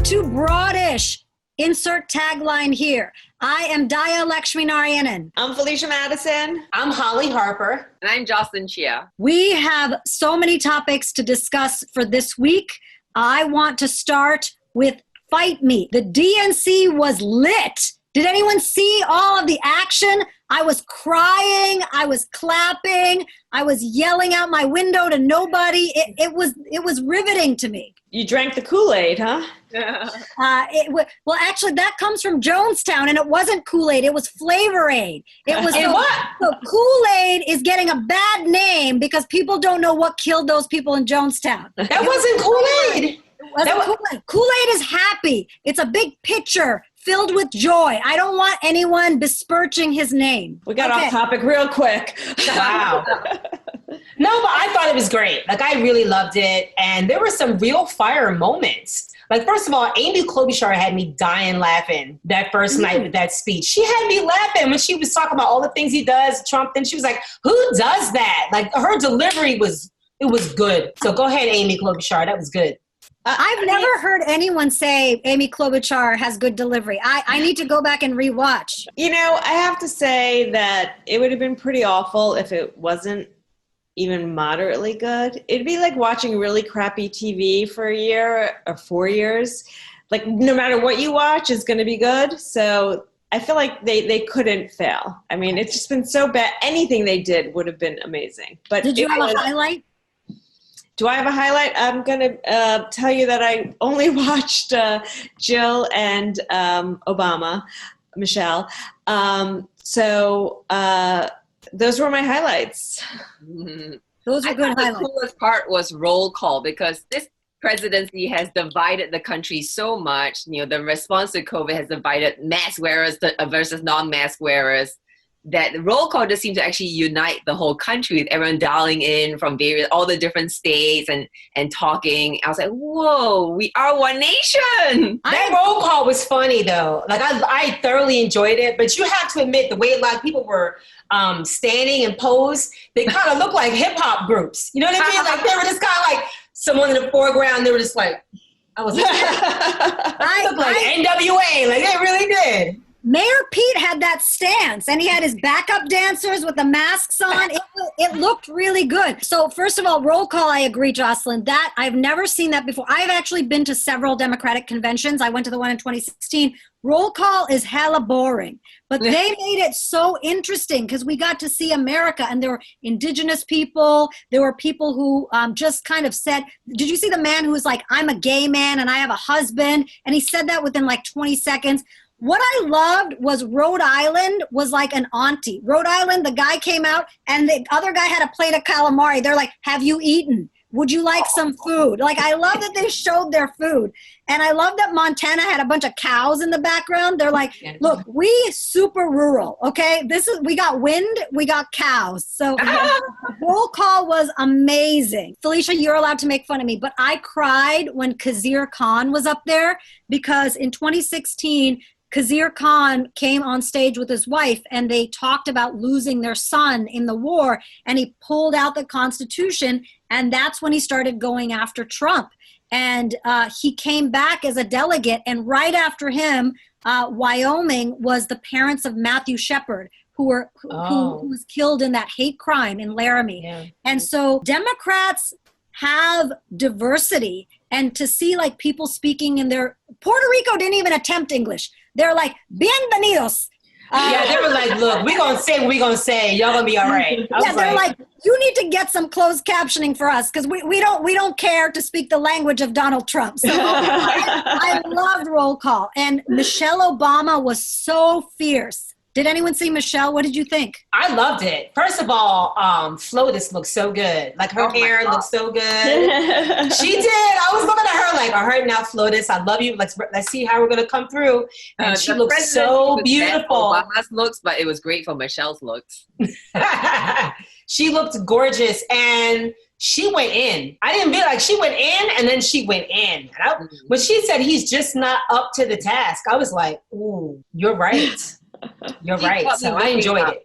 to Broadish. Insert tagline here. I am Dhaya Lakshminarayanan. I'm Felicia Madison. I'm Hollie Harper. And I'm Jocelyn Chia. We have so many topics to discuss for this week. I want to start with Fight Me. The DNC was lit. Did anyone see all of the action? I was crying. I was clapping. I was yelling out my window to nobody. It was riveting to me. You drank the Kool-Aid, huh? Well, actually, that comes from Jonestown, and it wasn't Kool-Aid. It was Flavor Aid. It was so Kool-Aid is getting a bad name because people don't know what killed those people in Jonestown. That wasn't Kool-Aid. Kool-Aid. Kool-Aid is happy. It's a big pitcher filled with joy. I don't want anyone besmirching his name. We got off topic real quick. Wow. No, but I thought it was great. Like, I really loved it. And there were some real fire moments. Like, first of all, Amy Klobuchar had me dying laughing that first night with that speech. She had me laughing when she was talking about all the things he does, Trump. Then she was like, who does that? Like, her delivery was good. So go ahead, Amy Klobuchar. That was good. I've never heard anyone say Amy Klobuchar has good delivery. I need to go back and rewatch. You know, I have to say that it would have been pretty awful if it wasn't even moderately good. It'd be like watching really crappy TV for a year or 4 years. Like, no matter what you watch, it's going to be good. So I feel like they couldn't fail. I mean, it's just been so bad. Anything they did would have been amazing. But did you have a highlight? Do I have a highlight? I'm going to tell you that I only watched Jill and Michelle. So those were my highlights. Mm-hmm. Those were good highlights. The coolest part was roll call, because this presidency has divided the country so much. You know, the response to COVID has divided mask wearers versus non-mask wearers. That the roll call just seemed to actually unite the whole country, with everyone dialing in from all the different states and talking. I was like, whoa, we are one nation. That roll call was funny, though. Like, I thoroughly enjoyed it, but you have to admit, the way a lot of people were standing and posed, they kind of looked like hip-hop groups. You know what I mean? Like, they were just kind of like someone in the foreground. They were just like, I was like, I looked like NWA. Like, they really did. Mayor Pete had that stance, and he had his backup dancers with the masks on. It looked really good. So first of all, roll call, I agree, Jocelyn. That I've never seen that before. I've actually been to several Democratic conventions. I went to the one in 2016. Roll call is hella boring, but they made it so interesting because we got to see America, and there were indigenous people. There were people who just kind of said, did you see the man who was like, I'm a gay man and I have a husband? And he said that within like 20 seconds. What I loved was Rhode Island was like an auntie. Rhode Island, the guy came out and the other guy had a plate of calamari. They're like, have you eaten? Would you like some food? Like, I love that they showed their food. And I love that Montana had a bunch of cows in the background. They're like, look, we super rural, okay? We got wind, we got cows. So roll call was amazing. Felicia, you're allowed to make fun of me, but I cried when Khizr Khan was up there because in 2016, Khizr Khan came on stage with his wife and they talked about losing their son in the war, and he pulled out the Constitution, and that's when he started going after Trump. And he came back as a delegate, and right after him, Wyoming was the parents of Matthew Shepard, who was killed in that hate crime in Laramie. Yeah. And so Democrats have diversity, and to see like people speaking in Puerto Rico didn't even attempt English. They're like, bienvenidos. Yeah, they were like, look, we're going to say what we're going to say. Y'all going to be all right. Yeah, they're like, you need to get some closed captioning for us because we don't care to speak the language of Donald Trump. So I loved roll call. And Michelle Obama was so fierce. Did anyone see Michelle? What did you think? I loved it. First of all, Flotus looked so good. Like, her hair looked so good. She did. I was looking at her like, all right, now, Flotus, I love you. Let's see how we're going to come through. And she looked so beautiful. Obama's looks, but it was great for Michelle's looks. She looked gorgeous, and she went in. I didn't feel like she went in, and then she went in. And when she said he's just not up to the task, I was like, ooh, you're right. You're right. So I enjoyed it.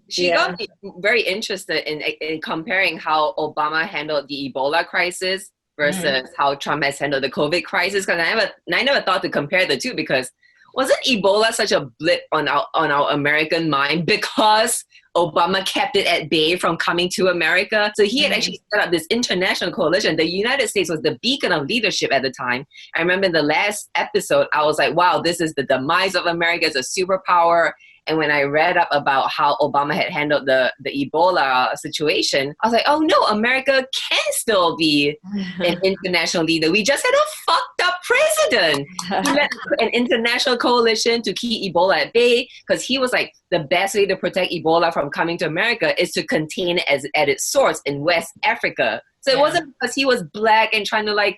She got me very interested in comparing how Obama handled the Ebola crisis versus how Trump has handled the COVID crisis. Because I never thought to compare the two, because wasn't Ebola such a blip on our American mind because Obama kept it at bay from coming to America? So he had actually set up this international coalition. The United States was the beacon of leadership at the time. I remember in the last episode, I was like, wow, this is the demise of America as a superpower. And when I read up about how Obama had handled the Ebola situation, I was like, oh no, America can still be an international leader. We just had a fucked up president. He led an international coalition to keep Ebola at bay, because he was like, the best way to protect Ebola from coming to America is to contain it at its source in West Africa. So it wasn't because he was black and trying to,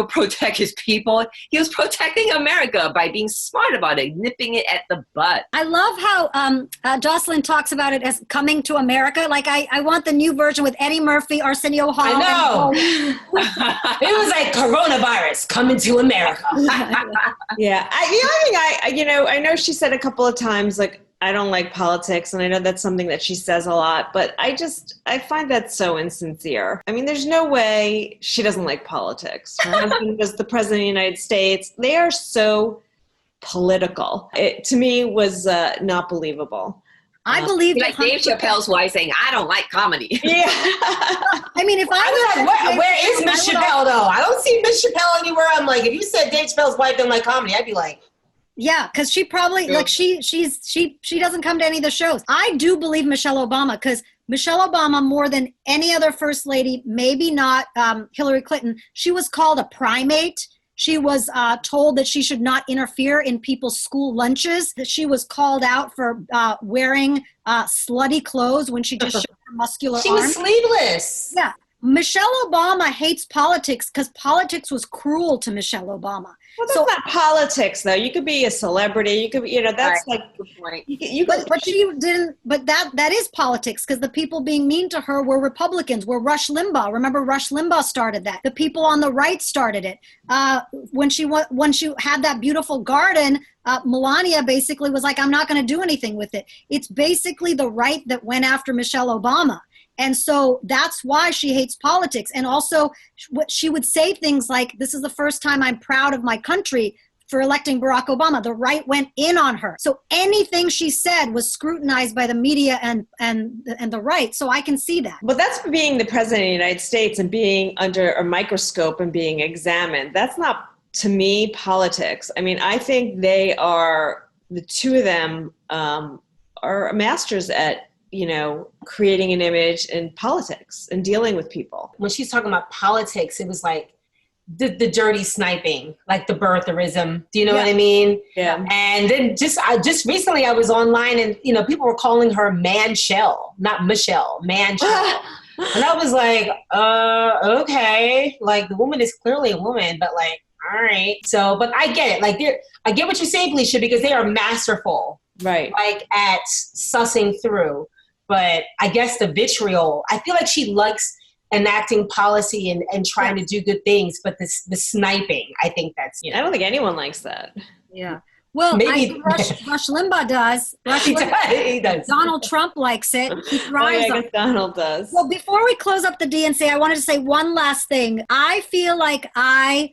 protect his people. He was protecting America by being smart about it, nipping it at the butt. I love how Jocelyn talks about it as coming to America. Like, I want the new version with Eddie Murphy, Arsenio Hall. I know. It was like coronavirus coming to America. Yeah. I know she said a couple of times, like, I don't like politics, and I know that's something that she says a lot, but I find that so insincere. I mean, there's no way she doesn't like politics. Her husband was the president of the United States. They are so political. It, to me, was not believable. I believe like Dave Chappelle's wife saying, I don't like comedy. Yeah. I mean, if I was like, where is Miss Chappelle, though? I don't see Miss Chappelle anywhere. I'm like, if you said Dave Chappelle's wife didn't like comedy, I'd be like, yeah, because she probably she doesn't come to any of the shows. I do believe Michelle Obama, because Michelle Obama, more than any other first lady, maybe not Hillary Clinton, she was called a primate. She was told that she should not interfere in people's school lunches. That she was called out for wearing slutty clothes when she just showed her muscular arms. She was sleeveless. Yeah. Michelle Obama hates politics because politics was cruel to Michelle Obama. Well, that's not politics, though. You could be a celebrity. You could, that's right. like Good point. But she didn't. But that is politics, because the people being mean to her were Republicans. Were Rush Limbaugh. Remember, Rush Limbaugh started that. The people on the right started it. When she had that beautiful garden, Melania basically was like, "I'm not going to do anything with it." It's basically the right that went after Michelle Obama. And so that's why she hates politics. And also, she would say things like, this is the first time I'm proud of my country for electing Barack Obama. The right went in on her. So anything she said was scrutinized by the media and the right. So I can see that. But that's being the president of the United States and being under a microscope and being examined. That's not, to me, politics. I mean, I think the two of them are masters at creating an image in politics and dealing with people. When she's talking about politics, it was like the dirty sniping, like the birtherism. Do you know what I mean? Yeah. And then just recently I was online and, people were calling her Man Shell, not Michelle, Man Shell. And I was like, okay. Like, the woman is clearly a woman, but like, all right. So, but I get it. Like, I get what you're saying, Felicia, because they are masterful. Right. Like, at sussing through. But I guess the vitriol, I feel like she likes enacting policy and trying to do good things, but the sniping, I think that's, I don't think anyone likes that. Yeah. Well, maybe Rush Limbaugh does. He does. Donald Trump likes it. He thrives I guess Donald does. Well, before we close up the DNC, I wanted to say one last thing. I feel like I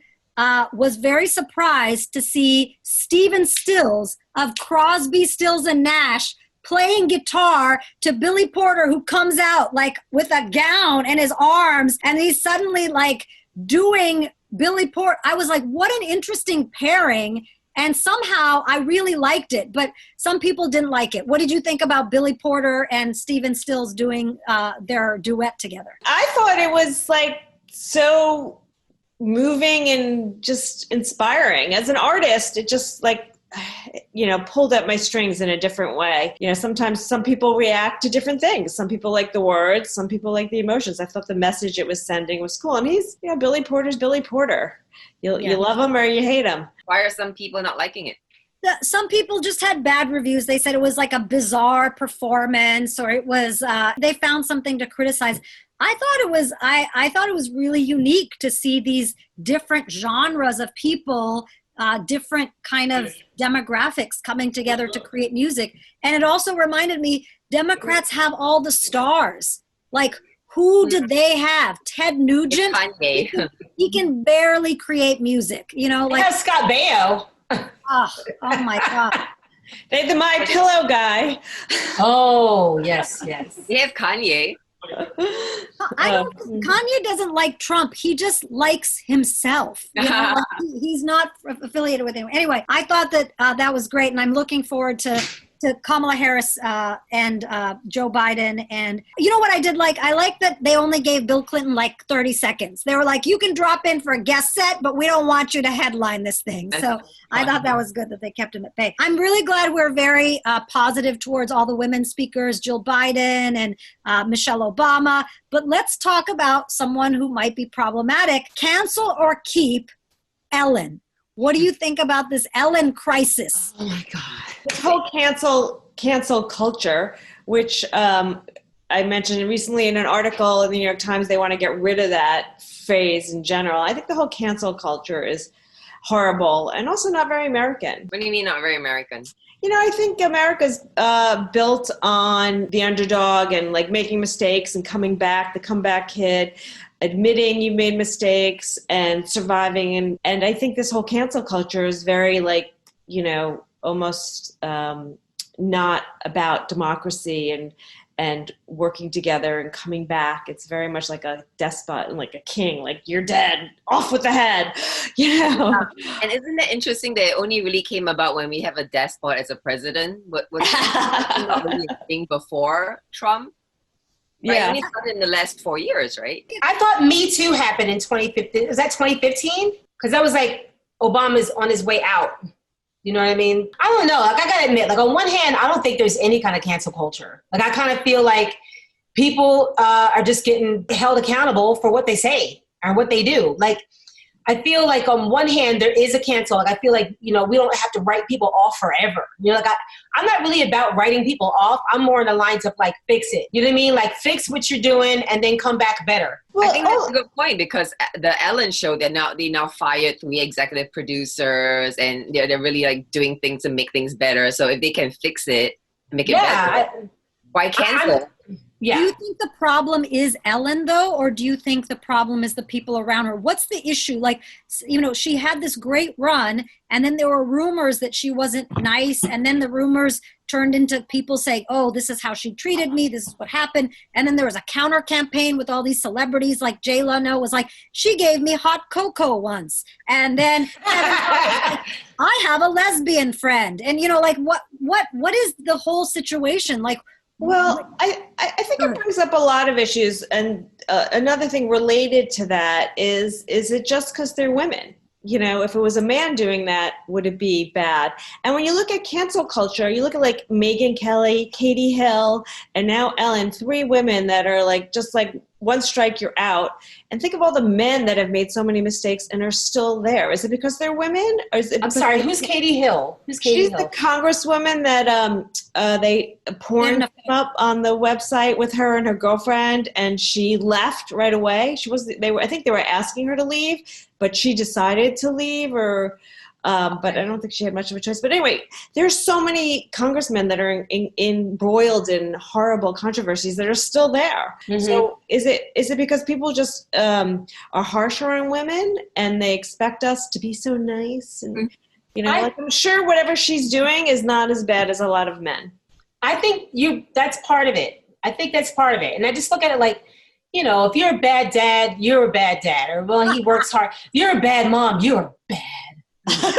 was very surprised to see Stephen Stills of Crosby, Stills and Nash playing guitar to Billy Porter, who comes out like with a gown and his arms, and he's suddenly like doing Billy Porter. I was like, what an interesting pairing. And somehow I really liked it, but some people didn't like it. What did you think about Billy Porter and Stephen Stills doing their duet together? I thought it was like so moving and just inspiring. As an artist, it just like, pulled at my strings in a different way. Sometimes some people react to different things. Some people like the words, some people like the emotions. I thought the message it was sending was cool. And he's, Billy Porter's Billy Porter. You love him or you hate him. Why are some people not liking it? Some people just had bad reviews. They said it was like a bizarre performance, or it was, they found something to criticize. I thought it was really unique to see these different genres of people, different kind of demographics coming together to create music. And it also reminded me, Democrats have all the stars. Like, Who did they have? Ted Nugent? Kanye. He can barely create music, you know, They like, have Scott Baio. oh my God. They had the My Pillow guy. Oh, yes. They have Kanye. I don't think Kanye doesn't like Trump. He just likes himself. You know? Like, he's not affiliated with him. Anyway, I thought that that was great, and I'm looking forward to Kamala Harris and Joe Biden. And you know what I did like? I like that they only gave Bill Clinton like 30 seconds. They were like, you can drop in for a guest set, but we don't want you to headline this thing. So I thought that was good that they kept him at bay. I'm really glad we're very positive towards all the women speakers, Jill Biden and Michelle Obama. But let's talk about someone who might be problematic. Cancel or keep Ellen. What do you think about this Ellen crisis? Oh my God. This whole cancel culture, which I mentioned recently in an article in the New York Times, they want to get rid of that phrase in general. I think the whole cancel culture is horrible and also not very American. What do you mean not very American? You know, I think America's built on the underdog and like making mistakes and coming back, the comeback kid, admitting you made mistakes and surviving. And I think this whole cancel culture is very like, you know, almost not about democracy and working together and coming back. It's very much like a despot and like a king, like you're dead, off with the head, you know. And isn't it interesting that it only really came about when we have a despot as a president? Was not really a thing before Trump? Right? Yeah. Only started in the last 4 years, right? I thought Me Too happened in 2015. Was that 2015? Because that was like Obama's on his way out. You know what I mean? I don't know. Like, I gotta admit, like, on one hand, I don't think there's any kind of cancel culture. Like, I kind of feel like people are just getting held accountable for what they say and what they do. Like, I feel like on one hand, there is a cancel. Like, I feel like, you know, we don't have to write people off forever. You know, like, I'm not really about writing people off. I'm more in the lines of, like, fix it. You know what I mean? Like, fix what you're doing and then come back better. Well, I think that's a good point, because the Ellen Show, they now fired 3 executive producers, and they're really like doing things to make things better. So if they can fix it, make it better, why cancel? Yeah. Do you think the problem is Ellen, though, or do you think the problem is the people around her? What's the issue? Like, you know, she had this great run, and then there were rumors that she wasn't nice, and then the rumors turned into people saying, oh, this is how she treated me, this is what happened. And then there was a counter campaign with all these celebrities, like Jay Leno was like, she gave me hot cocoa once. And then I have a lesbian friend. And, you know, like, what is the whole situation? Like, well, I think it brings up a lot of issues. And another thing related to that is it just because they're women? You know, if it was a man doing that, would it be bad? And when you look at cancel culture, you look at like Megyn Kelly, Katie Hill, and now Ellen, 3 women that are like, just like one strike, you're out. And think of all the men that have made so many mistakes and are still there. Is it because they're women? Or is it? I'm sorry, who's Katie Hill? She's the congresswoman that they porned up on the website with her and her girlfriend, and she left right away. I think they were asking her to leave, but she decided to leave, but I don't think she had much of a choice. But anyway, there's so many congressmen that are embroiled in horrible controversies that are still there. Mm-hmm. So is it because people just are harsher on women and they expect us to be so nice? And you know, I'm sure whatever she's doing is not as bad as a lot of men. I think that's part of it. I think that's part of it. And I just look at it like, you know, if you're a bad dad, you're a bad dad. Or, well, he works hard. If you're a bad mom, you're bad. How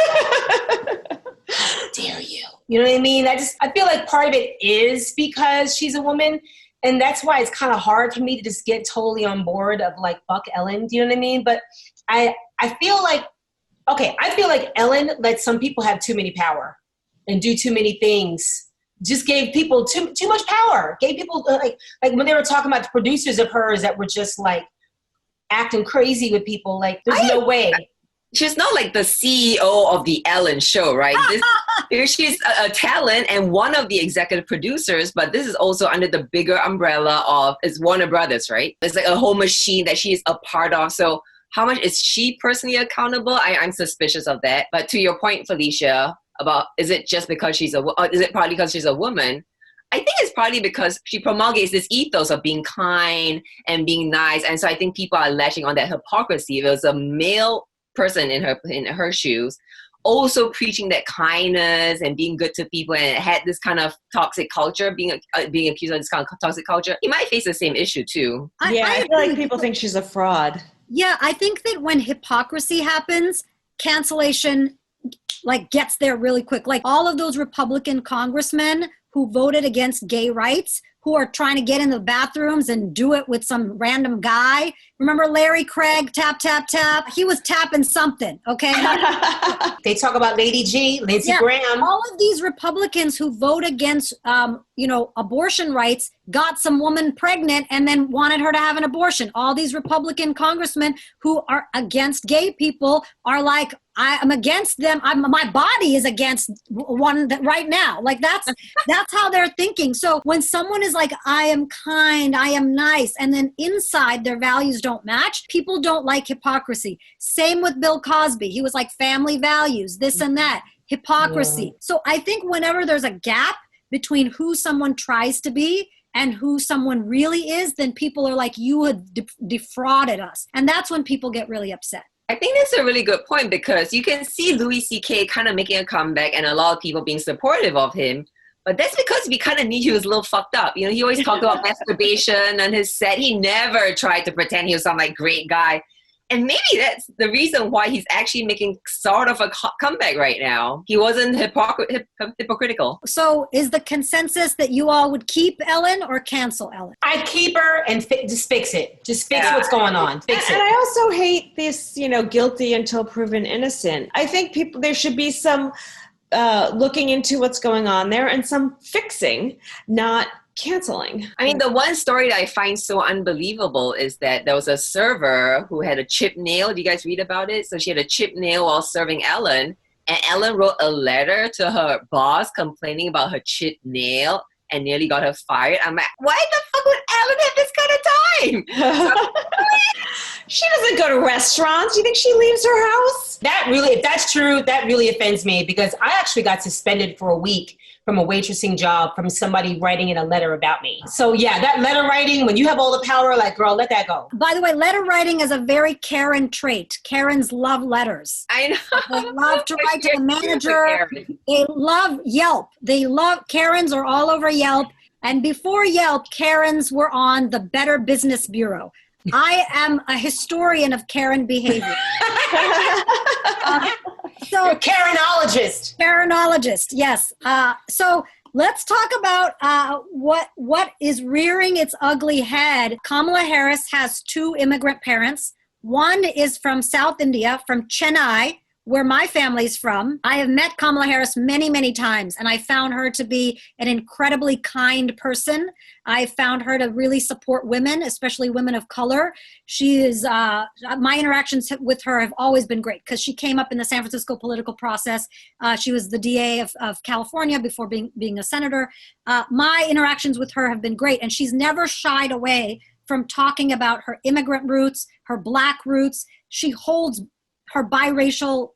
dare you? You know what I mean? I feel like part of it is because she's a woman, and that's why it's kind of hard for me to just get totally on board of like, fuck Ellen. Do you know what I mean? But I feel like Ellen let some people have too many power and do too many things. Just gave people too much power. Gave people like when they were talking about the producers of hers that were just like acting crazy with people. Like, there's no way. She's not like the CEO of the Ellen Show, right? She's a talent and one of the executive producers, but this is also under the bigger umbrella of it's Warner Brothers, right? It's like a whole machine that she's a part of. So how much is she personally accountable? I'm suspicious of that. But to your point, Felicia, about is it just because is it partly because she's a woman? I think it's partly because she promulgates this ethos of being kind and being nice. And so I think people are latching on that hypocrisy. There was a male person in her shoes also preaching that kindness and being good to people, and it had this kind of toxic culture, being accused of this kind of toxic culture. He might face the same issue too. I feel like people think she's a fraud. Yeah, I think that when hypocrisy happens, cancellation like gets there really quick. Like all of those Republican congressmen who voted against gay rights, who are trying to get in the bathrooms and do it with some random guy. Remember Larry Craig, tap, tap, tap? He was tapping something, okay? They talk about Lady G, Lindsey Graham. All of these Republicans who vote against, abortion rights got some woman pregnant and then wanted her to have an abortion. All these Republican congressmen who are against gay people are like, I'm against them. My body is against one right now. Like that's how they're thinking. So when someone is like, I am kind, I am nice, and then inside their values don't match, people don't like hypocrisy. Same with Bill Cosby. He was like family values, this and that, hypocrisy. Yeah. So I think whenever there's a gap between who someone tries to be and who someone really is, then people are like, you have defrauded us. And that's when people get really upset. I think that's a really good point, because you can see Louis C.K. kind of making a comeback and a lot of people being supportive of him. But that's because we kind of knew he was a little fucked up. He always talked about masturbation on his set. He never tried to pretend he was some like great guy. And maybe that's the reason why he's actually making sort of a comeback right now. He wasn't hypocritical. So is the consensus that you all would keep Ellen or cancel Ellen? I'd keep her and just fix it. Just fix what's going on. Fix it. And I also hate this, guilty until proven innocent. I think there should be some looking into what's going on there and some fixing, not canceling. I mean, the one story that I find so unbelievable is that there was a server who had a chipped nail. Do you guys read about it? So she had a chipped nail while serving Ellen, and Ellen wrote a letter to her boss complaining about her chipped nail and nearly got her fired. I'm like, why the fuck would Ellen have this kind of time? She doesn't go to restaurants. You think she leaves her house? If that's true, that really offends me, because I actually got suspended for a week from a waitressing job from somebody writing in a letter about me. So yeah, that letter writing, when you have all the power, like, girl, let that go. By the way, letter writing is a very Karen trait. Karens love letters. I know. They love to write to the manager. They love Yelp. Karens are all over Yelp. And before Yelp, Karens were on the Better Business Bureau. I am a historian of Karen behavior. You're a Karenologist. Karenologist, yes. So let's talk about what is rearing its ugly head. Kamala Harris has 2 immigrant parents. One is from South India, from Chennai, where my family's from. I have met Kamala Harris many, many times, and I found her to be an incredibly kind person. I found her to really support women, especially women of color. She is, my interactions with her have always been great, because she came up in the San Francisco political process. She was the DA of California before being a senator. My interactions with her have been great, and she's never shied away from talking about her immigrant roots, her Black roots. She holds her biracial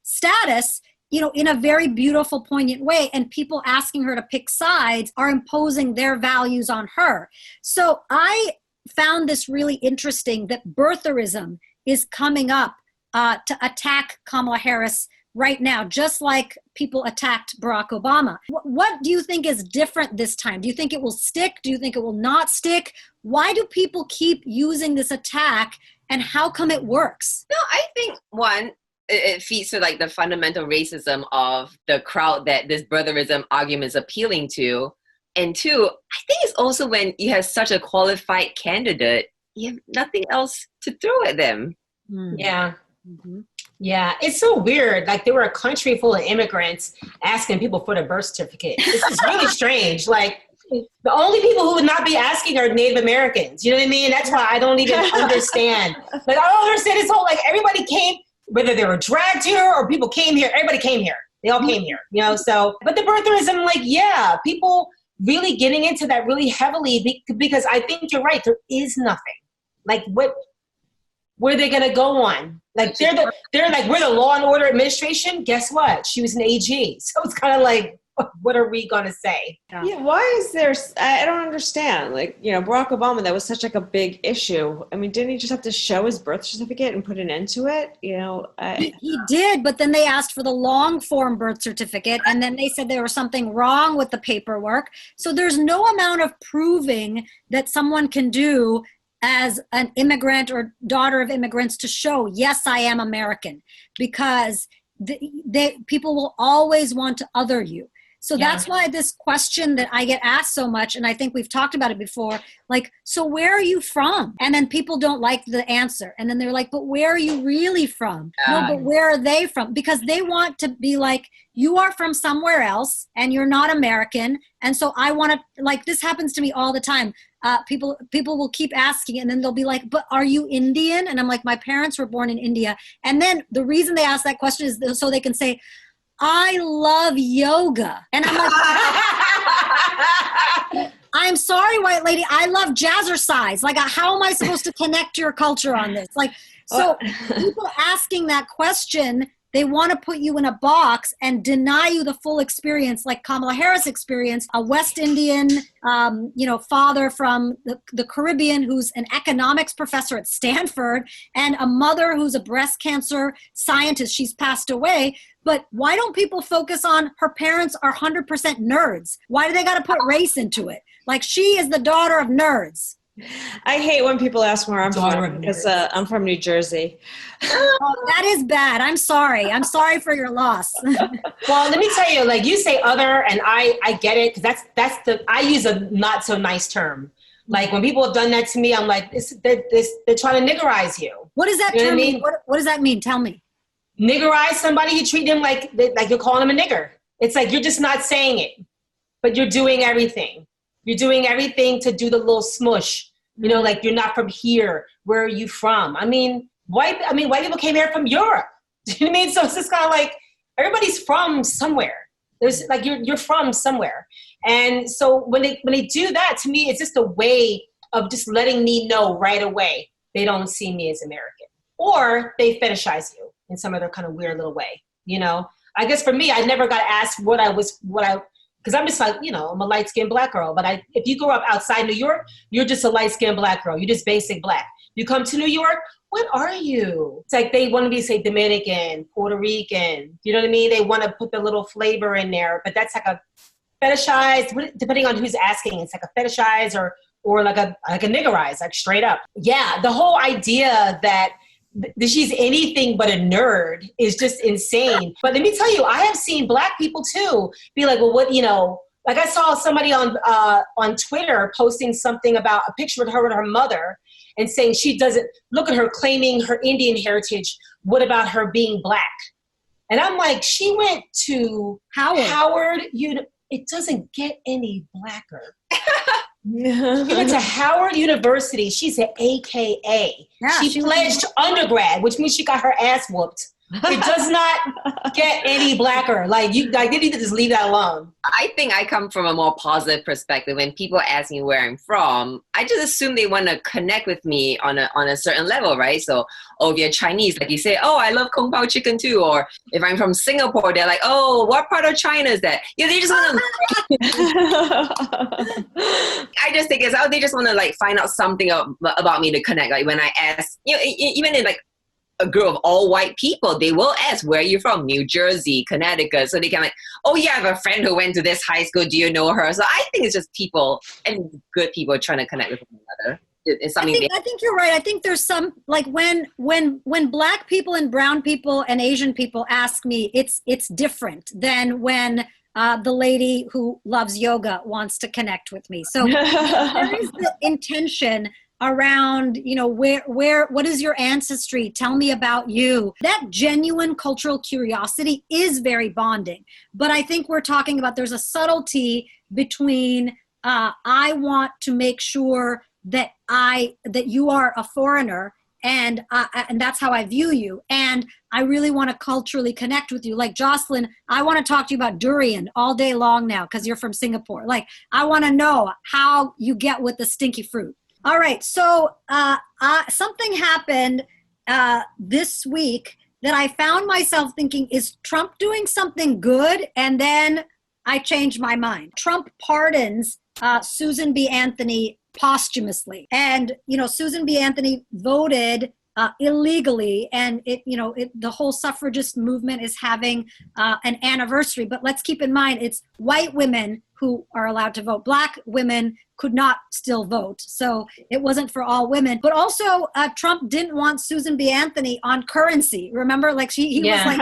status, in a very beautiful, poignant way. And people asking her to pick sides are imposing their values on her. So I found this really interesting that birtherism is coming up to attack Kamala Harris right now, just like people attacked Barack Obama. What do you think is different this time? Do you think it will stick? Do you think it will not stick? Why do people keep using this attack, and how come it works? No, I think one, it feeds to like the fundamental racism of the crowd that this birtherism argument is appealing to. And 2, I think it's also when you have such a qualified candidate, you have nothing else to throw at them. Yeah. Mm-hmm. Yeah, it's so weird. Like, they were a country full of immigrants asking people for their birth certificate. This is really strange. Like, the only people who would not be asking are Native Americans. You know what I mean? That's why I don't even understand. Like, I don't understand this whole, like, everybody came, whether they were dragged here or people came here, everybody came here. They all came here, so. But the birtherism, like, yeah, people really getting into that really heavily because I think you're right. There is nothing. Like, where are they going to go on? Like, they're like, we're the law and order administration. Guess what? She was an AG. So it's kind of like, what are we going to say? Yeah, why is there, I don't understand. Like, Barack Obama, that was such like a big issue. I mean, didn't he just have to show his birth certificate and put an end to it? He did, but then they asked for the long form birth certificate, and then they said there was something wrong with the paperwork. So there's no amount of proving that someone can do as an immigrant or daughter of immigrants to show, yes, I am American, because people will always want to other you. So that's why this question that I get asked so much, and I think we've talked about it before, like, so where are you from? And then people don't like the answer. And then they're like, but where are you really from? No, but where are they from? Because they want to be like, you are from somewhere else and you're not American. And so I want to, like, this happens to me all the time. People will keep asking, and then they'll be like, but are you Indian? And I'm like, my parents were born in India. And then the reason they ask that question is so they can say, I love yoga. And I'm like, I'm sorry, white lady, I love jazzercise. Like, how am I supposed to connect your culture on this? Like, so people asking that question, they want to put you in a box and deny you the full experience, like Kamala Harris experience, a West Indian, father from the Caribbean who's an economics professor at Stanford, and a mother who's a breast cancer scientist. She's passed away. But why don't people focus on her parents are 100% nerds? Why do they got to put race into it? Like, she is the daughter of nerds. I hate when people ask where I'm from, because I'm from New Jersey. Oh, that is bad. I'm sorry. I'm sorry for your loss. Well, let me tell you, like, you say other, and I get it, because I use a not so nice term. Like, when people have done that to me, I'm like, they're trying to niggerize you. What does that term mean? What does that mean? Tell me. Niggerize somebody, you treat them like you're calling them a nigger. It's like you're just not saying it, but you're doing everything. You're doing everything to do the little smush. Like, you're not from here. Where are you from? I mean, white people came here from Europe. Do you know what I mean? So it's just kind of like everybody's from somewhere. There's like you're from somewhere, and so when they do that, to me, it's just a way of just letting me know right away they don't see me as American, or they fetishize you in some other kind of weird little way. I guess for me, I never got asked because I'm just like, I'm a light-skinned black girl. But if you grew up outside New York, you're just a light-skinned black girl. You're just basic black. You come to New York, what are you? It's like they want to be, say, Dominican, Puerto Rican. You know what I mean? They want to put the little flavor in there. But that's like a fetishized, depending on who's asking. It's like a fetishize or like a niggerize, like straight up. Yeah, the whole idea that she's anything but a nerd is just insane. But let me tell you, I have seen black people too be like, well, what, like I saw somebody on Twitter posting something about a picture of her with her mother and saying she doesn't, look at her claiming her Indian heritage. What about her being black? And I'm like, she went to Howard. It doesn't get any blacker. She went to Howard University. She's an AKA. Yeah, she pledged undergrad, which means she got her ass whooped. It does not get any blacker. Like, they need to just leave that alone. I think I come from a more positive perspective. When people ask me where I'm from, I just assume they want to connect with me on a certain level, right? So, if you're Chinese, like you say, oh, I love Kung Pao chicken too. Or if I'm from Singapore, they're like, oh, what part of China is that? They just want to. I just think they just want to like find out something about me to connect. Like when I ask, even in like a group of all white people, they will ask, where are you from? New Jersey, Connecticut. So they can like, oh yeah, I have a friend who went to this high school. Do you know her? So I think it's just people, and good people trying to connect with one another. It's something I think you're right. I think there's some, like when black people and brown people and Asian people ask me, it's different than when the lady who loves yoga wants to connect with me. So there is the intention around, what is your ancestry? Tell me about you. That genuine cultural curiosity is very bonding. But I think we're talking about, there's a subtlety between, I want to make sure that you are a foreigner, and that's how I view you. And I really want to culturally connect with you. Like Jocelyn, I want to talk to you about durian all day long now because you're from Singapore. Like, I want to know how you get with the stinky fruit. All right, so something happened this week that I found myself thinking, is Trump doing something good? And then I changed my mind. Trump pardons Susan B. Anthony posthumously. And, Susan B. Anthony voted illegally, and the whole suffragist movement is having an anniversary. But let's keep in mind, it's white women who are allowed to vote. Black women could not still vote. So it wasn't for all women. But also, Trump didn't want Susan B. Anthony on currency. Remember, like he was like,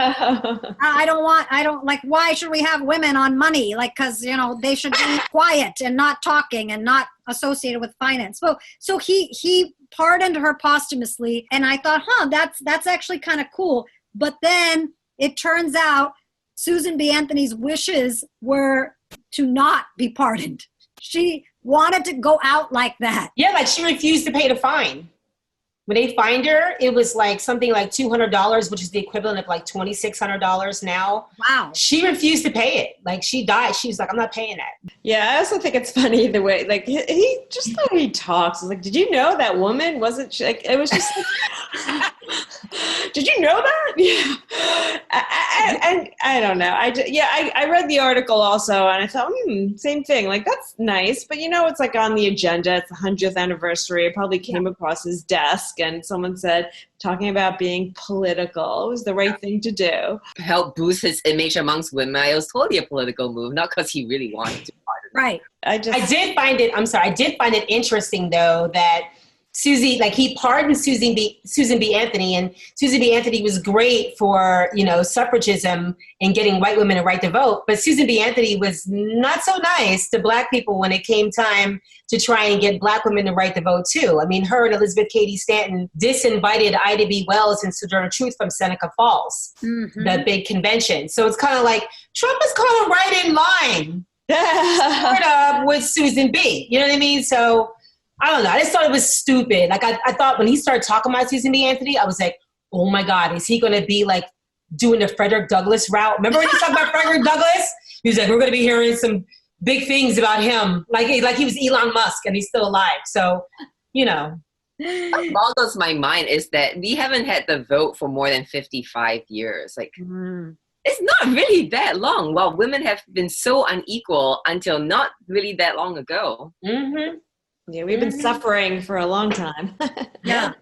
why should we have women on money? Like, because, they should be quiet and not talking and not associated with finance. So he pardoned her posthumously. And I thought, that's actually kind of cool. But then it turns out Susan B. Anthony's wishes were to not be pardoned. She wanted to go out like that. Yeah, like she refused to pay the fine. When they fined her, it was like something like $200, which is the equivalent of like $2,600 now. Wow. She refused to pay it. Like she died. She was like, I'm not paying that. Yeah, I also think it's funny the way, like, he just the way he talks. It's like, did you know that woman wasn't, like, it was just like, did you know that? Yeah. And I don't know. I read the article also, and I thought, same thing. Like, that's nice. But, it's like on the agenda. It's the 100th anniversary. It probably came across his desk, and someone said, talking about being political, it was the right thing to do. Help boost his image amongst women. It was totally a political move, not because he really wanted to pardon. Right. I did find it interesting, though, that Susie, like he pardoned Susan B. Anthony, and Susan B. Anthony was great for, suffragism and getting white women a right to vote. But Susan B. Anthony was not so nice to black people when it came time to try and get black women the right to vote too. I mean, her and Elizabeth Cady Stanton disinvited Ida B. Wells and Sojourner Truth from Seneca Falls, the big convention. So it's kind of like Trump is kind of right in line sort of with Susan B. You know what I mean? So I don't know. I just thought it was stupid. Like I thought when he started talking about Susan B. Anthony, I was like, oh my God, is he going to be like doing the Frederick Douglass route? Remember when he talked about Frederick Douglass? He was like, we're going to be hearing some big things about him. Like he was Elon Musk and he's still alive. So, What boggles my mind is that we haven't had the vote for more than 55 years. Like, it's not really that long. Well, women have been so unequal until not really that long ago. Mm-hmm. Yeah, we've been suffering for a long time. Yeah.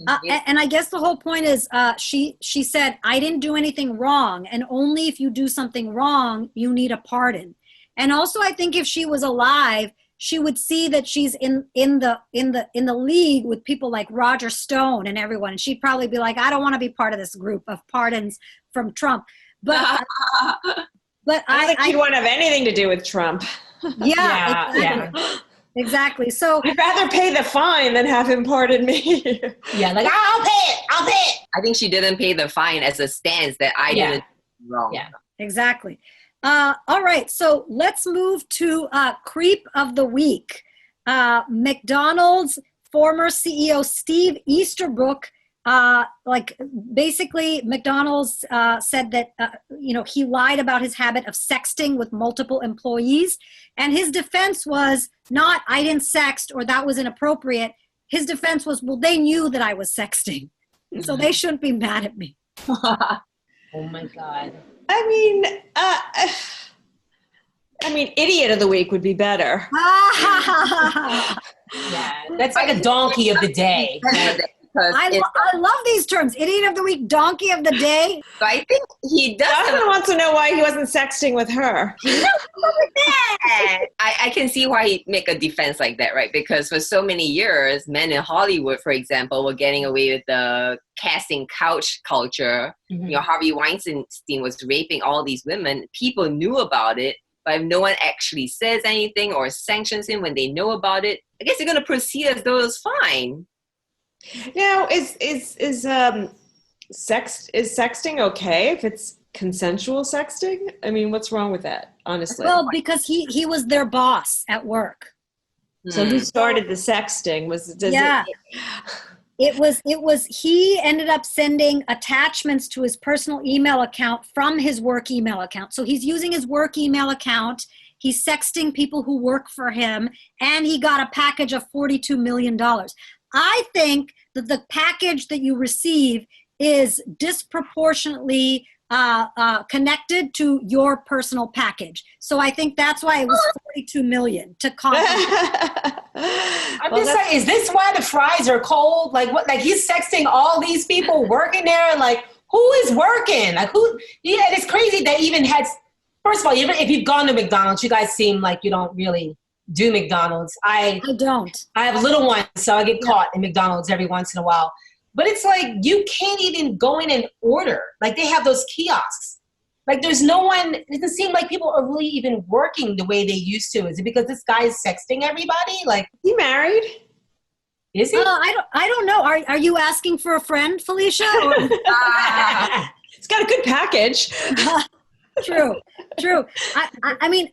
And I guess the whole point is she said, I didn't do anything wrong. And only if you do something wrong, you need a pardon. And also, I think if she was alive, she would see that she's in the league with people like Roger Stone and everyone. And she'd probably be like, I don't want to be part of this group of pardons from Trump. But I don't think she'd want to have anything to do with Trump. Yeah. Exactly. So I'd rather pay the fine than have him pardon me. Yeah, like I'll pay it. I think she didn't pay the fine as a stance that I didn't do wrong. Yeah, exactly. All right. So let's move to Creep of the Week. McDonald's former CEO Steve Easterbrook, basically McDonald's said that, he lied about his habit of sexting with multiple employees. And his defense was not, I didn't sext or that was inappropriate. His defense was, well, they knew that I was sexting. So they shouldn't be mad at me. Oh my God. I mean, Idiot of the Week would be better. Yeah, that's like a donkey of the day. I love these terms. Idiot of the Week, Donkey of the Day. So I think he does. Jocelyn wants to know why he wasn't sexting with her. I can see why he'd make a defense like that, right? Because for so many years, men in Hollywood, for example, were getting away with the casting couch culture. Mm-hmm. Harvey Weinstein was raping all these women. People knew about it, but if no one actually says anything or sanctions him when they know about it, I guess they're going to proceed as though it's fine. Now, is sexting okay if it's consensual sexting? I mean, what's wrong with that, honestly? Well, because he was their boss at work. So who started the sexting? It was he ended up sending attachments to his personal email account from his work email account. So he's using his work email account. He's sexting people who work for him, and he got a package of $42 million. I think that the package that you receive is disproportionately connected to your personal package. So I think that's why it was 42 million to compensate. I'm just saying, is this why the fries are cold? Like what? Like he's sexting all these people working there. Like who is working? Like who? Yeah, and it's crazy that even had. First of all, even if you've gone to McDonald's, you guys seem like you don't really do McDonald's. I don't. I have little ones, so I get caught in McDonald's every once in a while. But it's like you can't even go in and order. Like they have those kiosks. Like there's no one. It doesn't seem like people are really even working the way they used to. Is it because this guy is sexting everybody? Like he married? Is he? I don't know. Are you asking for a friend, Felicia? Or, it's got a good package. True. I mean,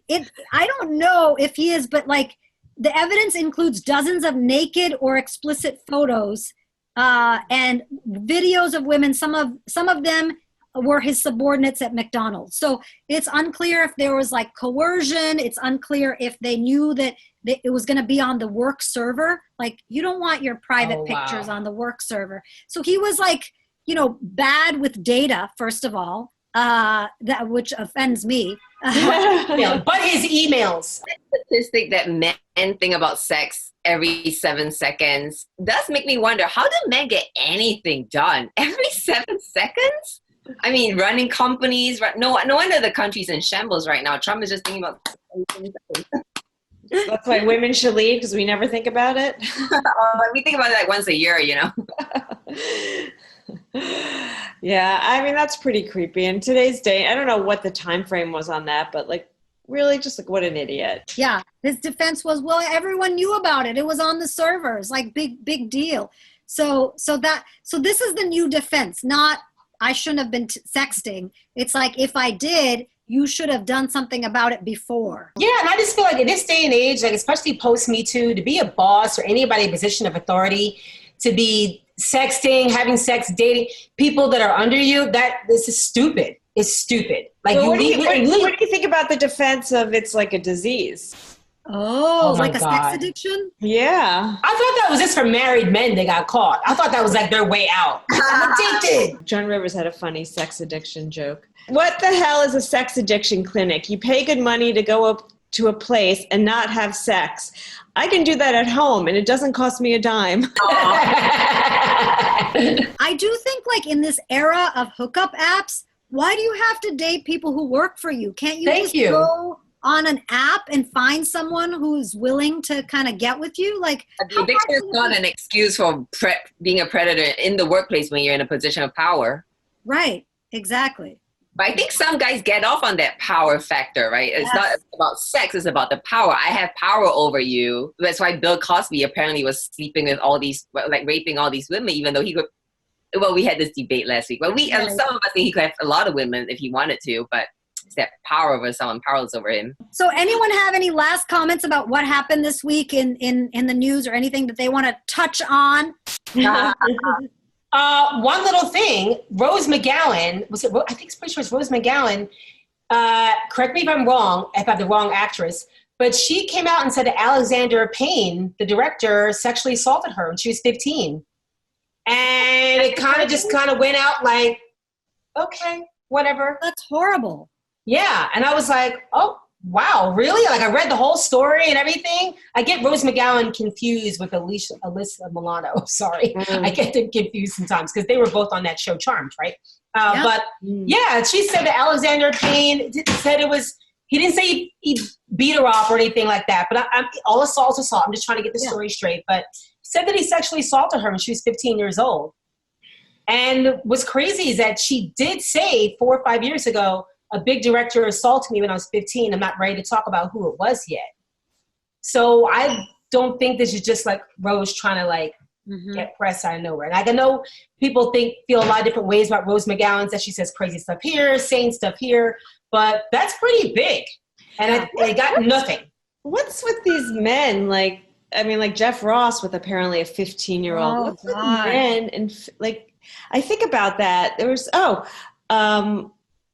I don't know if he is, but like the evidence includes dozens of naked or explicit photos and videos of women. Some of them were his subordinates at McDonald's. So it's unclear if there was like coercion. It's unclear if they knew that it was going to be on the work server. Like you don't want your private pictures on the work server. So he was like, bad with data, first of all. That which offends me. But his emails. The statistic that men think about sex every 7 seconds does make me wonder, how do men get anything done every 7 seconds? I mean, running companies. No wonder the country's in shambles right now. Trump is just thinking about. That's why women should leave, because we never think about it. We think about it like once a year, Yeah, I mean, that's pretty creepy. In today's day, I don't know what the time frame was on that, but like really just like what an idiot. Yeah, his defense was, well, everyone knew about it. It was on the servers, like big deal. So this is the new defense, not I shouldn't have been sexting. It's like, if I did, you should have done something about it before. Yeah, and I just feel like in this day and age, like especially post Me Too, to be a boss or anybody in a position of authority, to be sexting, having sex, dating people that are under you, this is stupid. It's stupid. Like, well, what do you think about the defense of it's like a disease? Oh, like a God. sex addiction? Yeah. I thought that was just for married men that got caught. I thought that was like their way out. I'm addicted. Joan Rivers had a funny sex addiction joke. What the hell is a sex addiction clinic? You pay good money to go up to a place and not have sex. I can do that at home and it doesn't cost me a dime. I do think like in this era of hookup apps, why do you have to date people who work for you? Can't you go on an app and find someone who's willing to kind of get with you? Like, the addiction is not an excuse for being a predator in the workplace when you're in a position of power. Right, exactly. But I think some guys get off on that power factor, right? It's not about sex, it's about the power. I have power over you. That's why Bill Cosby apparently was sleeping with all these, like raping all these women, even though he could. Well, we had this debate last week. But some of us think he could have a lot of women if he wanted to, but it's that power over someone powerless over him. So anyone have any last comments about what happened this week in the news or anything that they want to touch on? One little thing, Rose McGowan, I think it's pretty sure it's Rose McGowan, correct me if I'm wrong, if I have the wrong actress, but she came out and said that Alexander Payne, the director, sexually assaulted her when she was 15. And it kind of went out like, okay, whatever. That's horrible. Yeah, and I was like, oh, wow, really? Like I read the whole story and everything. I get Rose McGowan confused with Alyssa Milano. Sorry, I get them confused sometimes because they were both on that show Charmed, right? But yeah, she said that Alexander Payne said he didn't say he beat her up or anything like that. But all assault's assault. I'm just trying to get the story straight. But said that he sexually assaulted her when she was 15 years old. And what's crazy is that she did say 4 or 5 years ago, a big director assaulted me when I was 15. I'm not ready to talk about who it was yet. So I don't think this is just like Rose trying to like get press out of nowhere. Like I know people feel a lot of different ways about Rose McGowan, that she says crazy stuff here, saying stuff here, but that's pretty big. And I got nothing. What's with these men? Like Jeff Ross with apparently a 15-year-old. What's with men? And like, I think about that. There was,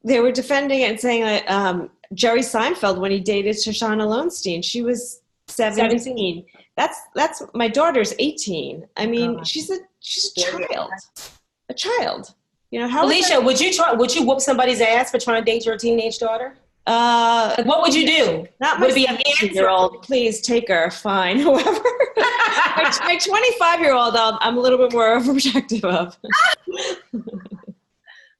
they were defending it and saying that Jerry Seinfeld, when he dated Shoshana Lowenstein, she was 17. That's my daughter's 18. I mean, she's a child. A child. how Felicia, would you whoop somebody's ass for trying to date your teenage daughter? What would you do? Not my 17-year-old. Please take her. Fine. However, my 25-year-old, I'm a little bit more overprotective of.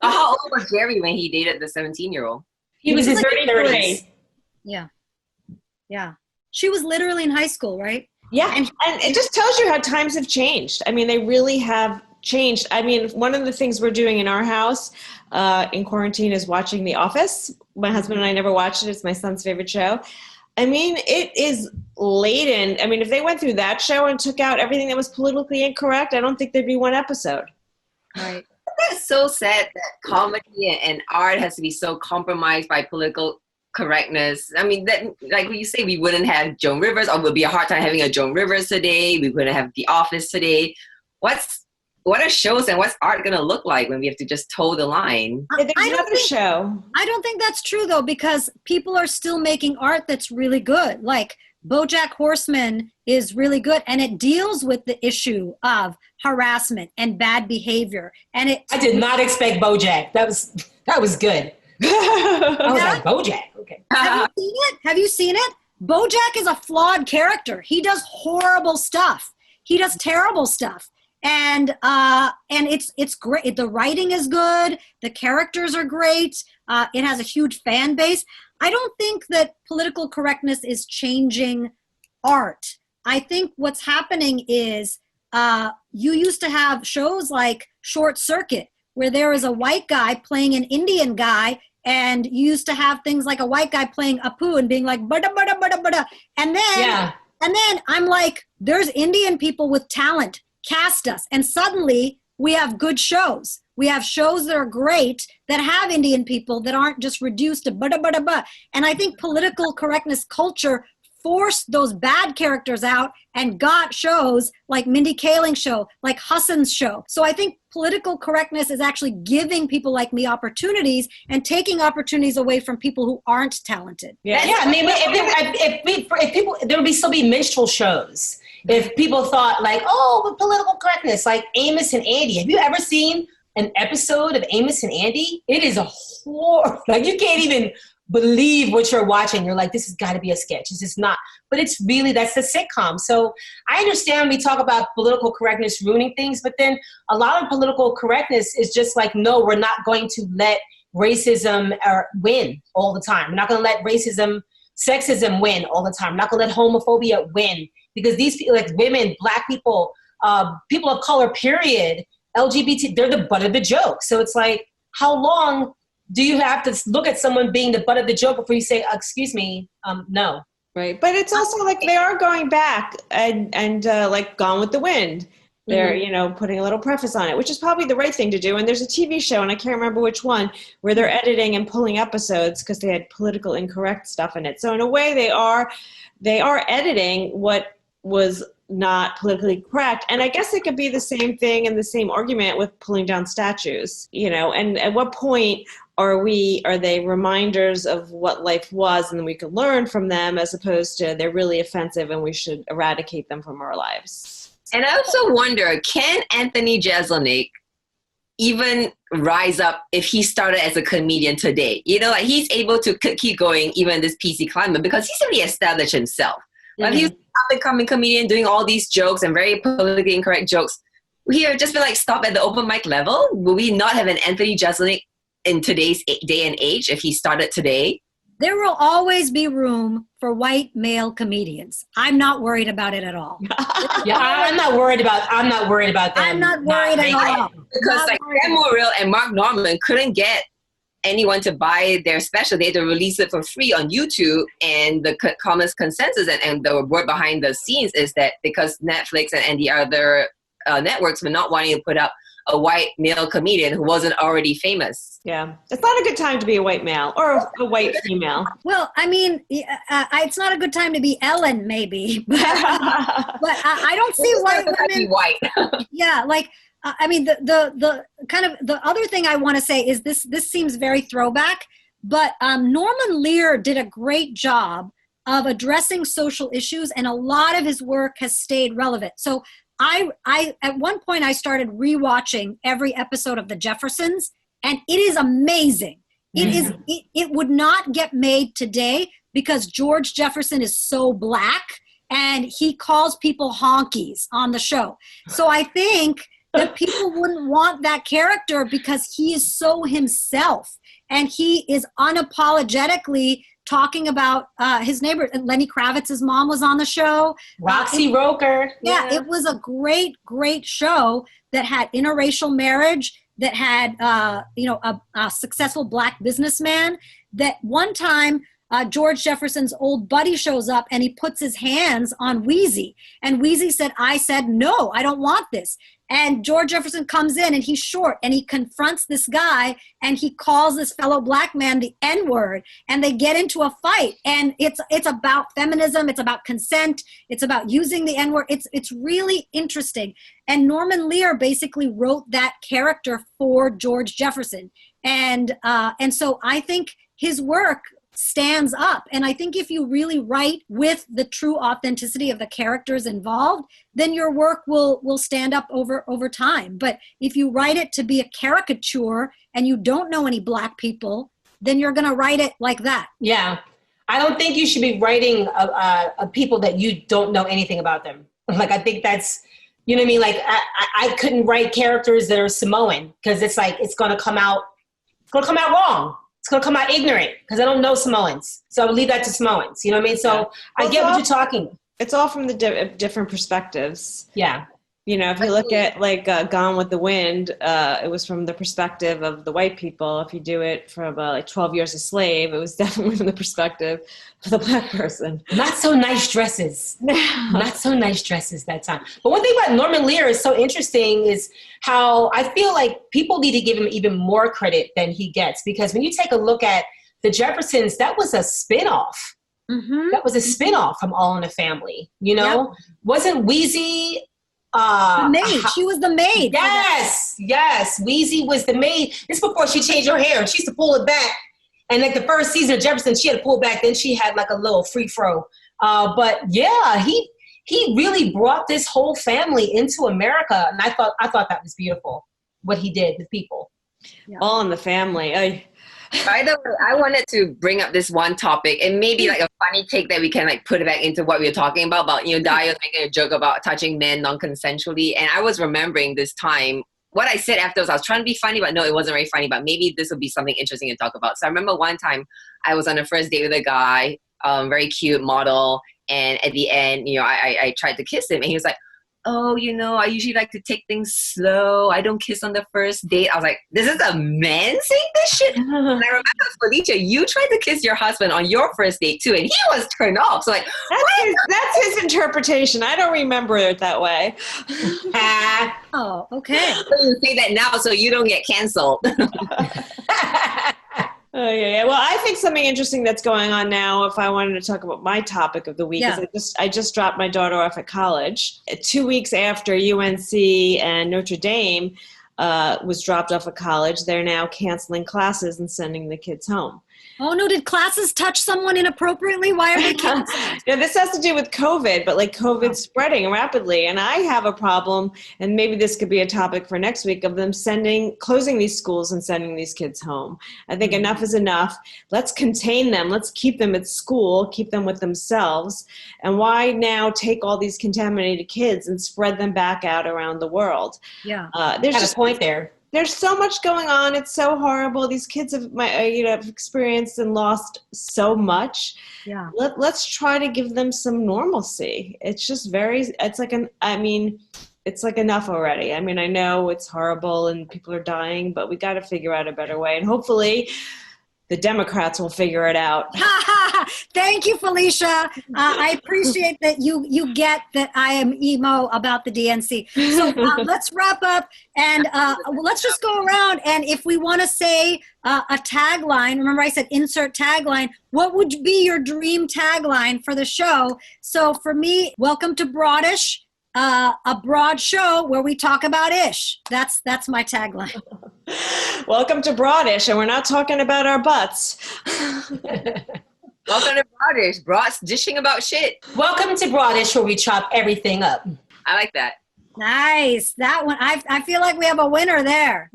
How old was Jerry when he dated the 17-year-old? He was in his early 30s. Yeah. She was literally in high school, right? Yeah. And it just tells you how times have changed. I mean, they really have changed. I mean, one of the things we're doing in our house in quarantine is watching The Office. My husband and I never watched it. It's my son's favorite show. I mean, it is laden. I mean, if they went through that show and took out everything that was politically incorrect, I don't think there'd be one episode. Right. That's so sad that comedy and art has to be so compromised by political correctness. I mean, that, like you say, we wouldn't have Joan Rivers, or it would be a hard time having a Joan Rivers today. We wouldn't have The Office today. What are shows and what's art going to look like when we have to just toe the line? There's another show. I don't think that's true, though, because people are still making art that's really good. Like Bojack Horseman is really good, and it deals with the issue of harassment and bad behavior. And I did not expect Bojack. That was good. I was like, Bojack. Okay. Have you seen it? Bojack is a flawed character. He does horrible stuff. He does terrible stuff. And it's great. The writing is good. The characters are great. It has a huge fan base. I don't think that political correctness is changing art. I think what's happening is you used to have shows like Short Circuit, where there is a white guy playing an Indian guy, and you used to have things like a white guy playing Apu and being like, bada, bada, bada, bada. And then I'm like, there's Indian people with talent. Cast us. And suddenly we have good shows. We have shows that are great that have Indian people that aren't just reduced to bada bada bada. And I think political correctness culture forced those bad characters out and got shows like Mindy Kaling's show, like Hassan's show. So I think political correctness is actually giving people like me opportunities and taking opportunities away from people who aren't talented. Yeah. I mean, if people, there would still be minstrel shows. If people thought like, oh, with political correctness, like Amos and Andy. Have you ever seen an episode of Amos and Andy? It is a horror. Like, you can't even believe what you're watching. You're like, this has got to be a sketch. It's just not. But it's really, that's the sitcom. So I understand we talk about political correctness ruining things, but then a lot of political correctness is just like, no, we're not going to let racism win all the time. We're not going to let sexism win all the time. We're not going to let homophobia win. Because these people, like women, Black people, people of color, period, LGBT, they're the butt of the joke. So it's like, how long do you have to look at someone being the butt of the joke before you say, excuse me, no? Right. But it's also like they are going back and like Gone with the Wind. They're, putting a little preface on it, which is probably the right thing to do. And there's a TV show, and I can't remember which one, where they're editing and pulling episodes because they had political incorrect stuff in it. So in a way, they are editing what was not politically correct. And I guess it could be the same thing and the same argument with pulling down statues, and at what point are they reminders of what life was and then we could learn from them, as opposed to they're really offensive and we should eradicate them from our lives. And I also wonder, can Anthony Jeselnik even rise up if he started as a comedian today? Like he's able to keep going even in this PC climate because he's already established himself. But he's an up-and-coming comedian doing all these jokes and very politically incorrect jokes. We have just been like, stop at the open mic level. Will we not have an Anthony Jeselnik in today's day and age if he started today? There will always be room for white male comedians. I'm not worried about it at all. I'm not worried about them. I'm not worried at all. Because like Dan Morrill and Mark Norman couldn't get anyone to buy their special. They had to release it for free on YouTube, and the common consensus and the word behind the scenes is that because Netflix and the other networks were not wanting to put up a white male comedian who wasn't already famous. Yeah. It's not a good time to be a white male or a white female. Well, I mean, it's not a good time to be Ellen, maybe. But I don't see why women... white. Yeah, like... I mean, the kind of the other thing I want to say is this seems very throwback, but Norman Lear did a great job of addressing social issues, and a lot of his work has stayed relevant. So I at one point I started rewatching every episode of The Jeffersons, and it is amazing. It would not get made today because George Jefferson is so black and he calls people honkies on the show. So I think that people wouldn't want that character because he is so himself and he is unapologetically talking about his neighbor. Lenny Kravitz's mom was on the show. Roxy Roker. Yeah, it was a great, great show that had interracial marriage, that had, a successful black businessman. That one time, George Jefferson's old buddy shows up and he puts his hands on Wheezy. And Wheezy said, I said, no, I don't want this. And George Jefferson comes in and he's short and he confronts this guy and he calls this fellow black man the N-word, and they get into a fight. And it's about feminism. It's about consent. It's about using the N-word. It's really interesting. And Norman Lear basically wrote that character for George Jefferson. And so I think his work stands up. And I think if you really write with the true authenticity of the characters involved, then your work will stand up over time. But if you write it to be a caricature and you don't know any black people, then you're going to write it like that. Yeah. I don't think you should be writing a people that you don't know anything about them. Like, I think that's, you know what I mean? Like, I couldn't write characters that are Samoan because it's like, it's going to come out wrong. It's going to come out ignorant because I don't know Samoans. So I would leave that to Samoans. You know what I mean? So I get what you're talking. It's all from the different perspectives. Yeah. You know, if you look at like Gone with the Wind, it was from the perspective of the white people. If you do it from like 12 Years a Slave, it was definitely from the perspective of the black person. Not so nice dresses. Not so nice dresses that time. But one thing about Norman Lear is so interesting is how I feel like people need to give him even more credit than he gets. Because when you take a look at the Jeffersons, that was a spinoff. Mm-hmm. That was a spinoff from All in the Family. You know, yep. Wasn't Wheezy... the maid. She was the maid. Yes. Wheezy was the maid. This before she changed her hair. She used to pull it back. And like the first season of Jefferson, she had to pull back. Then she had like a little free throw. But yeah, he really brought this whole family into America. And I thought that was beautiful, what he did with people. Yeah. All in the Family. By the way, I wanted to bring up this one topic and maybe like a funny take that we can like put it back into what we were talking about Dhaya was making a joke about touching men non-consensually. And I was remembering this time, what I said afterwards, I was trying to be funny, but no, it wasn't very funny, but maybe this would be something interesting to talk about. So I remember one time I was on a first date with a guy, very cute model. And at the end, I tried to kiss him and he was like, oh, I usually like to take things slow. I don't kiss on the first date. I was like, this is a man saying this shit? And I remember, Felicia, you tried to kiss your husband on your first date too, and he was turned off. So like, that's his interpretation. I don't remember it that way. Oh, okay. So you say that now so you don't get canceled. Oh, yeah. Well, I think something interesting that's going on now, if I wanted to talk about my topic of the week, is I just dropped my daughter off at college. 2 weeks after UNC and Notre Dame was dropped off at college, they're now canceling classes and sending the kids home. Oh, no. Did classes touch someone inappropriately? Why are they canceling? Yeah, this has to do with COVID, but like COVID's spreading rapidly. And I have a problem, and maybe this could be a topic for next week, of them closing these schools and sending these kids home. I think enough is enough. Let's contain them. Let's keep them at school, keep them with themselves. And why now take all these contaminated kids and spread them back out around the world? Yeah, there's just a point there. There's so much going on. It's so horrible. These kids have experienced and lost so much. Yeah. Let's try to give them some normalcy. It's just it's like enough already. I mean, I know it's horrible and people are dying, but we got to figure out a better way. And hopefully the Democrats will figure it out. Thank you, Felicia. I appreciate that you get that I am emo about the DNC. So let's wrap up and let's just go around. And if we want to say a tagline, remember I said insert tagline, what would be your dream tagline for the show? So for me, welcome to Broadish. A broad show where we talk about ish. That's my tagline. Welcome to Broadish, and we're not talking about our butts. Welcome to Broadish. Broad's dishing about shit. Welcome to Broadish, where we chop everything up. I like that. Nice. That one. I feel like we have a winner there.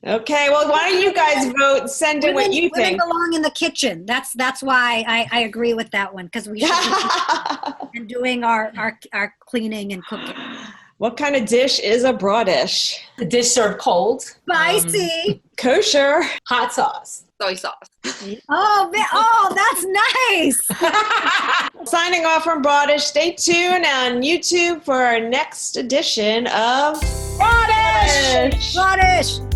Okay, well, why don't you guys vote? Send in what you women think. belong in the kitchen. That's why I agree with that one, because we should be and doing our cleaning and cooking. What kind of dish is a Broadish? The dish served cold. Spicy. Kosher. Hot sauce. Soy sauce. That's nice. Signing off from Broadish. Stay tuned on YouTube for our next edition of Broadish! Broadish.